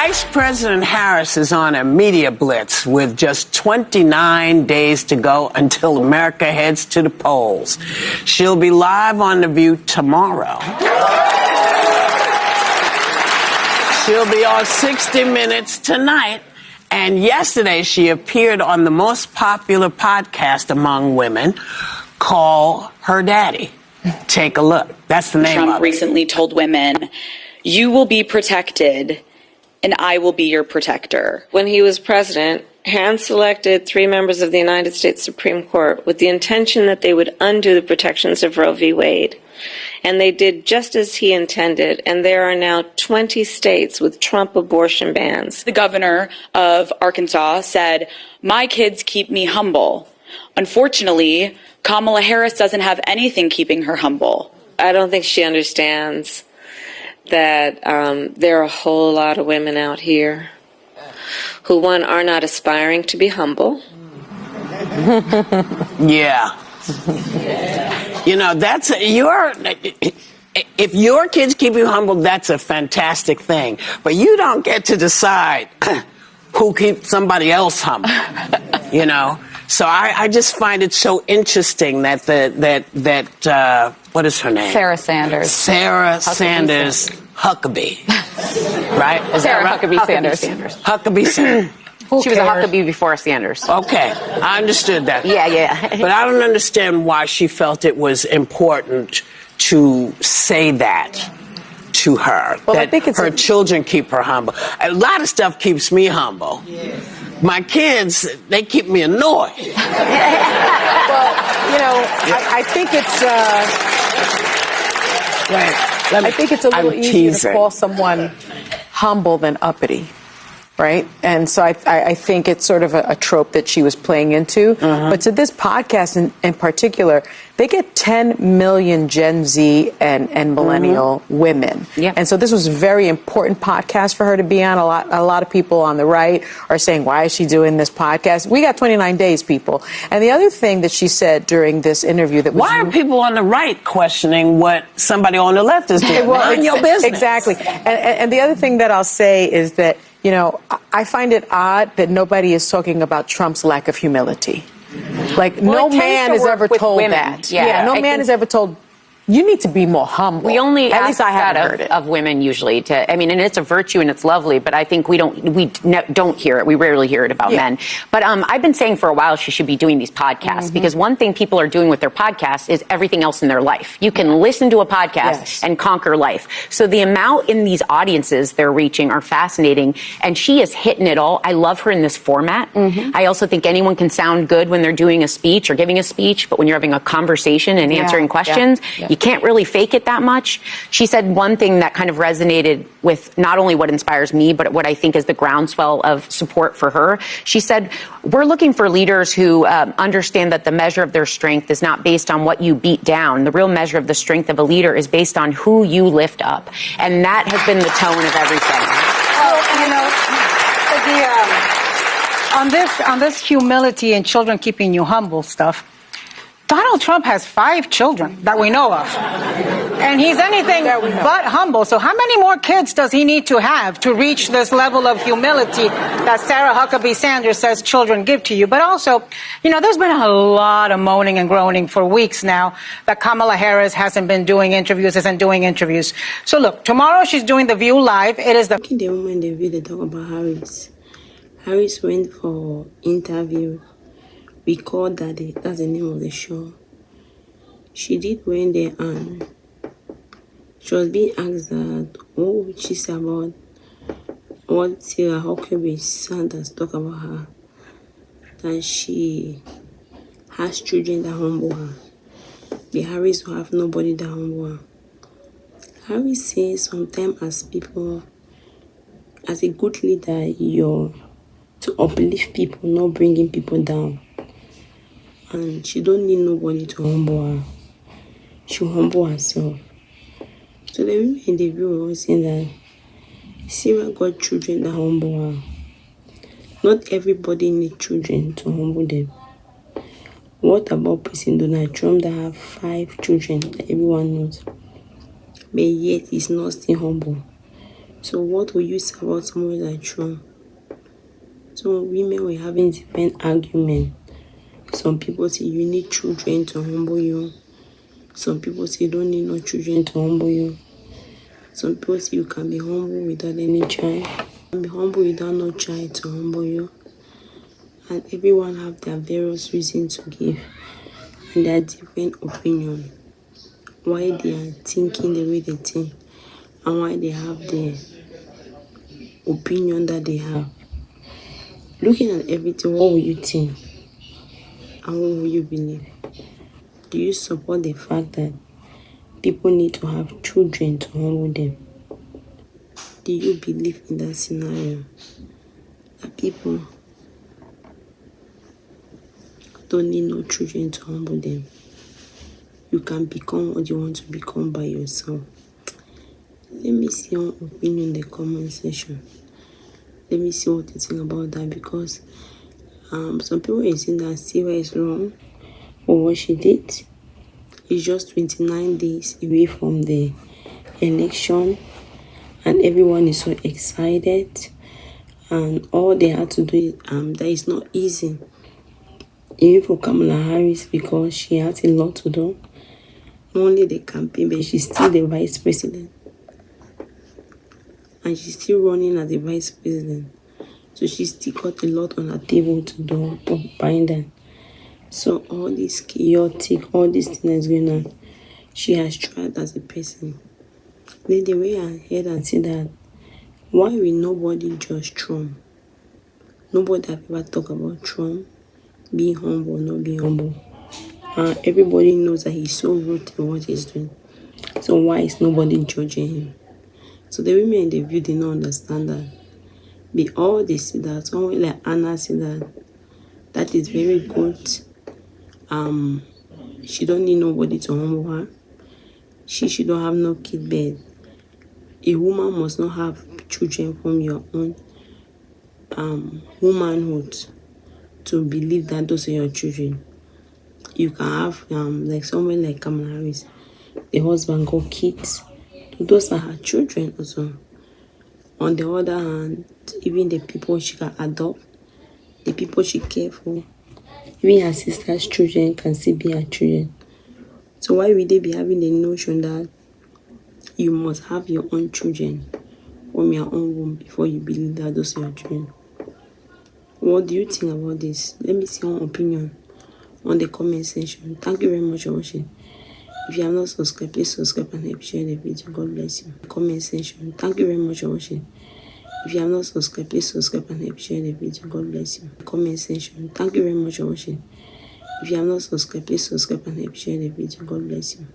Vice President Harris is on a media blitz with just 29 days to go until America heads to the polls. She'll be live on The View tomorrow. She'll be on 60 Minutes tonight. And yesterday she appeared on the most popular podcast among women, Call Her Daddy. Take a look. That's the name of it. Trump recently told women, "You will be protected and I will be your protector." When he was president, hand-selected 3 members of the United States Supreme Court with the intention that they would undo the protections of Roe v. Wade. And they did just as he intended, and there are now 20 states with Trump abortion bans. The governor of Arkansas said, "My kids keep me humble." Unfortunately, Kamala Harris doesn't have anything keeping her humble. I don't think she understands that there are a whole lot of women out here who, one, are not aspiring to be humble. Yeah. You know, if your kids keep you humble, that's a fantastic thing. But you don't get to decide who keeps somebody else humble, you know? So I just find it so interesting that what is her name? Sarah Sanders. Sarah Sanders Huckabee. Right? Is Sarah that right? Huckabee Sanders. Huckabee Sanders. She was a Huckabee before Sanders. Okay, I understood that. Yeah. But I don't understand why she felt it was important to say that to her. Well, that I think it's her children keep her humble. A lot of stuff keeps me humble. Yeah. My kids, they keep me annoyed. Well, you know, I think it's... I think it's a little easier to call someone humble than uppity. Right? And so I think it's sort of a trope that she was playing into. But to this podcast in particular, they get 10 million Gen Z and millennial women. Yeah. And so this was a very important podcast for her to be on. A lot of people on the right are saying, why is she doing this podcast? We got 29 days, people. And the other thing that she said during this interview that was... Why are people on the right questioning what somebody on the left is doing? Well, Mind your business. Exactly. And the other thing that I'll say is that, you know, I find it odd that nobody is talking about Trump's lack of humility. Like, no man has ever told that. Yeah, no man has ever told, you need to be more humble. We only At least I haven't heard that it. of women usually. I mean, and it's a virtue and it's lovely, but I think we don't hear it. We rarely hear it about men. But I've been saying for a while she should be doing these podcasts because one thing people are doing with their podcasts is everything else in their life. You can listen to a podcast and conquer life. So the amount in these audiences they're reaching are fascinating, and she is hitting it all. I love her in this format. I also think anyone can sound good when they're doing a speech or giving a speech, but when you're having a conversation and answering questions, you can't really fake it that much. She said one thing that kind of resonated with not only what inspires me, but what I think is the groundswell of support for her. She said, we're looking for leaders who understand that the measure of their strength is not based on what you beat down. The real measure of the strength of a leader is based on who you lift up. And that has been the tone of everything. Well, on this humility and children keeping you humble stuff, Donald Trump has 5 children that we know of. And he's anything but humble. So how many more kids does he need to have to reach this level of humility that Sarah Huckabee Sanders says children give to you? But also, you know, there's been a lot of moaning and groaning for weeks now that Kamala Harris hasn't been doing interviews, isn't doing interviews. So look, tomorrow she's doing The View Live. It is the woman the view, they talk about Harris. Harris went for interview. We called Daddy, that's the name of the show. She did went there and she was being asked that, what she said about what Sarah Huckabee Sanders talk about her. That she has children that humble her. The Harris will have nobody that humble her. Harris says sometimes as people, as a good leader, you're to uplift people, not bringing people down. And she don't need nobody to humble her. She humble herself. So the women in the view were saying that Sarah got children that humble her. Not everybody needs children to humble them. What about President Donald Trump that have 5 children that everyone knows? But yet he's not still humble. So what will you say about somebody like Trump? So women were having different arguments. Some people say you need children to humble you. Some people say you don't need no children to humble you. Some people say you can be humble without any child. You can be humble without no child to humble you. And everyone have their various reasons to give. And their different opinions. Why they are thinking the way they think. And why they have the opinion that they have. Looking at everything, what will you think? And what will you believe? Do you support the fact that people need to have children to humble them? Do you believe in that scenario? That people don't need no children to humble them. You can become what you want to become by yourself. Let me see your opinion in the comment section. Let me see what you think about that, because some people are saying that Sarah is wrong for what she did. It's just 29 days away from the election and everyone is so excited, and all they had to do is that is not easy. Even for Kamala Harris, because she has a lot to do. Not only the campaign, but she's still the vice president. And she's still running as the vice president. So she's still got a lot on her table to do for Biden. So all this chaotic, all this thing is going on. She has tried as a person. Then the way I heard and said that, why will nobody judge Trump? Nobody have ever talked about Trump being humble or not being humble. Everybody knows that he's so rude in what he's doing. So why is nobody judging him? So the women in the view did not understand that. But all they see that, someone like Anna said that is very good. She don't need nobody to humble her. She don't have no kid bed. A woman must not have children from your own womanhood to believe that those are your children. You can have like someone like Kamala Harris. The husband got kids. Those are her children also. On the other hand, even the people she can adopt, the people she care for, even her sister's children can still be her children. So why would they be having the notion that you must have your own children from your own womb before you believe that those are your children? What do you think about this? Let me see your opinion on the comment section. Thank you very much for watching. If you have not subscribed, please subscribe and help share the video. God bless you. Comment section. Thank you very much for watching. If you have not subscribed, please subscribe and help share the video. God bless you. Comment section. Thank you very much for watching. If you have not subscribed, please subscribe and help share the video. God bless you.